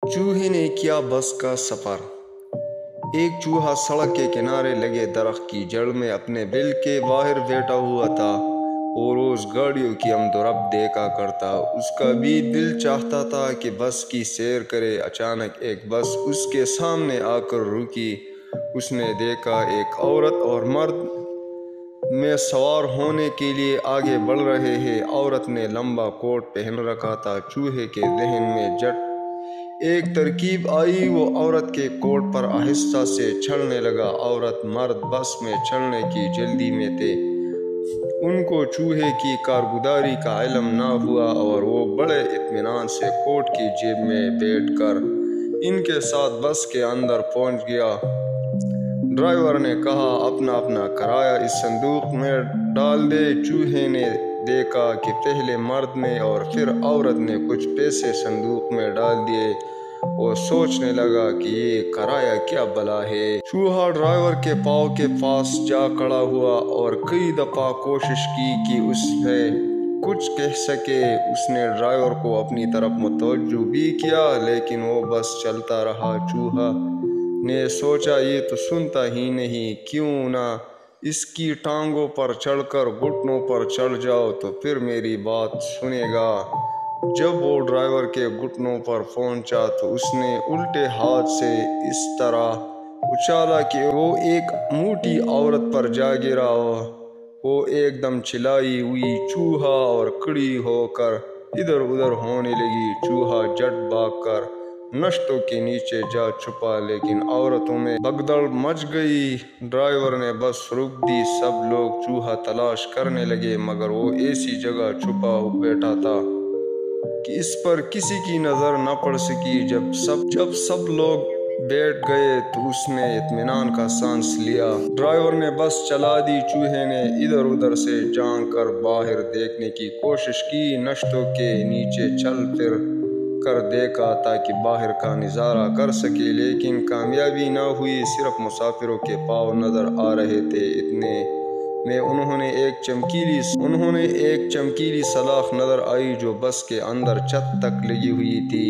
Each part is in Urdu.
چوہے نے کیا بس کا سفر۔ ایک چوہا سڑک کے کنارے لگے درخت کی جڑ میں اپنے بل کے باہر بیٹھا ہوا تھا۔ وہ روز گاڑیوں کی آمد و رفت دیکھا کرتا۔ اس کا بھی دل چاہتا تھا کہ بس کی سیر کرے۔ اچانک ایک بس اس کے سامنے آ کر رکی۔ اس نے دیکھا ایک عورت اور مرد میں سوار ہونے کے لیے آگے بڑھ رہے ہیں۔ عورت نے لمبا کوٹ پہن رکھا تھا۔ چوہے کے ذہن میں جٹ ایک ترکیب آئی۔ وہ عورت کے کوٹ پر آہستہ سے چڑھنے لگا۔ عورت مرد بس میں چڑھنے کی جلدی میں تھے۔ ان کو چوہے کی کارگردانی کا علم نہ ہوا اور وہ بڑے اطمینان سے کوٹ کی جیب میں بیٹھ کر ان کے ساتھ بس کے اندر پہنچ گیا۔ ڈرائیور نے کہا، اپنا کرایہ اس صندوق میں ڈال دے۔ چوہے نے دیکھا کہ پہلے مرد نے اور پھر عورت نے کچھ پیسے صندوق میں ڈال دیے۔ وہ سوچنے لگا کہ یہ کرایہ کیا بلا ہے۔ چوہا ڈرائیور کے پاؤں کے پاس جا کھڑا ہوا اور کئی دفعہ کوشش کی کہ اس سے کچھ کہہ سکے۔ اس نے ڈرائیور کو اپنی طرف متوجہ بھی کیا لیکن وہ بس چلتا رہا۔ چوہا نے سوچا، یہ تو سنتا ہی نہیں، کیوں نہ اس کی ٹانگوں پر چڑھ کر گھٹنوں پر چڑھ جاؤ تو پھر میری بات سنے گا۔ جب وہ ڈرائیور کے گھٹنوں پر پہنچا تو اس نے الٹے ہاتھ سے اس طرح اچھالا کہ وہ ایک موٹی عورت پر جا گرا۔ وہ ایک دم چلائی ہوئی چوہا اور کھڑی ہو کر ادھر ادھر ہونے لگی۔ چوہا جٹ بھاگ کر نشتوں کے نیچے جا چھپا لیکن عورتوں میں بھگدڑ مچ گئی۔ ڈرائیور نے بس روک دی۔ سب لوگ چوہا تلاش کرنے لگے مگر وہ ایسی جگہ چھپا بیٹھا تھا کہ اس پر کسی کی نظر نہ پڑ سکی۔ جب سب لوگ بیٹھ گئے تو اس نے اطمینان کا سانس لیا۔ ڈرائیور نے بس چلا دی۔ چوہے نے ادھر ادھر سے جھانک کر باہر دیکھنے کی کوشش کی۔ نشتوں کے نیچے چل پھر کر دیکھا تاکہ باہر کا نظارہ کر سکے لیکن کامیابی نہ ہوئی۔ صرف مسافروں کے پاؤں نظر آ رہے تھے۔ اتنے میں انہوں نے ایک چمکیلی سلاخ نظر آئی جو بس کے اندر چھت تک لگی ہوئی تھی۔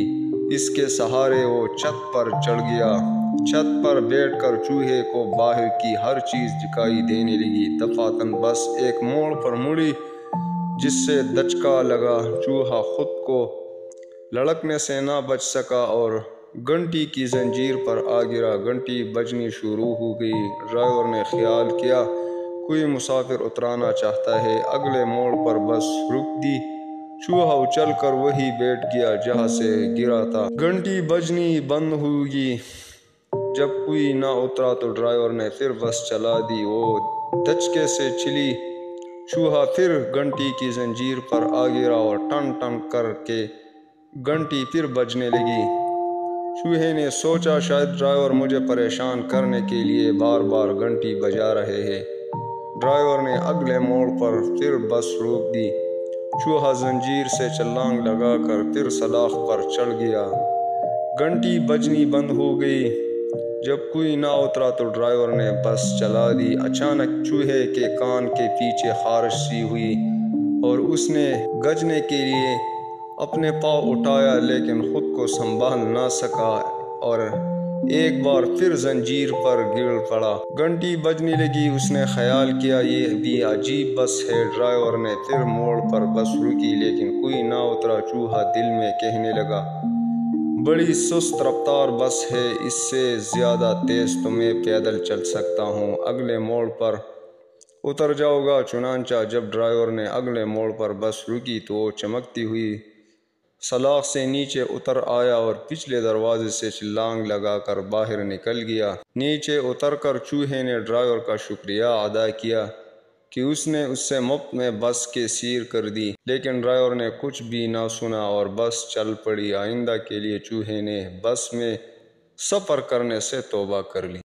اس کے سہارے وہ چھت پر چڑھ گیا۔ چھت پر بیٹھ کر چوہے کو باہر کی ہر چیز دکھائی دینے لگی۔ دفعتاً بس ایک موڑ پر مڑی جس سے دھچکا لگا۔ چوہا خود کو لڑکنے سے نہ بچ سکا اور گھنٹی کی زنجیر پر آ گرا۔ گھنٹی بجنی شروع ہو گئی۔ ڈرائیور نے خیال کیا کوئی مسافر اترنا چاہتا ہے۔ اگلے موڑ پر بس رک دی۔ چوہا اچھل کر وہیں بیٹھ گیا جہاں سے گرا تھا۔ گھنٹی بجنی بند ہوگی۔ جب کوئی نہ اترا تو ڈرائیور نے پھر بس چلا دی۔ وہ دھچکے سے چلی۔ چوہا پھر گھنٹی کی زنجیر پر آ گرا اور ٹن ٹن کر کے گھنٹی پھر بجنے لگی۔ چوہے نے سوچا، شاید ڈرائیور مجھے پریشان کرنے کے لیے بار بار گھنٹی بجا رہے ہیں۔ ڈرائیور نے اگلے موڑ پر پھر بس روک دی۔ چوہا زنجیر سے چھلانگ لگا کر پھر سلاخ پر چڑھ گیا۔ گھنٹی بجنی بند ہو گئی۔ جب کوئی نہ اترا تو ڈرائیور نے بس چلا دی۔ اچانک چوہے کے کان کے پیچھے خارش سی ہوئی اور اس نے گرجنے کے لیے اپنے پاؤں اٹھایا لیکن خود کو سنبھال نہ سکا اور ایک بار پھر زنجیر پر گر پڑا۔ گھنٹی بجنے لگی۔ اس نے خیال کیا، یہ بھی عجیب بس ہے۔ ڈرائیور نے پھر موڑ پر بس روکی لیکن کوئی نہ اترا۔ چوہا دل میں کہنے لگا، بڑی سست رفتار بس ہے، اس سے زیادہ تیز تو میں پیدل چل سکتا ہوں۔ اگلے موڑ پر اتر جاؤں گا۔ چنانچہ جب ڈرائیور نے اگلے موڑ پر بس روکی تو وہ چمکتی ہوئی سلاخ سے نیچے اتر آیا اور پچھلے دروازے سے چھلانگ لگا کر باہر نکل گیا۔ نیچے اتر کر چوہے نے ڈرائیور کا شکریہ ادا کیا کہ اس نے اس سے مفت میں بس کی سیر کر دی لیکن ڈرائیور نے کچھ بھی نہ سنا اور بس چل پڑی۔ آئندہ کے لیے چوہے نے بس میں سفر کرنے سے توبہ کر لی۔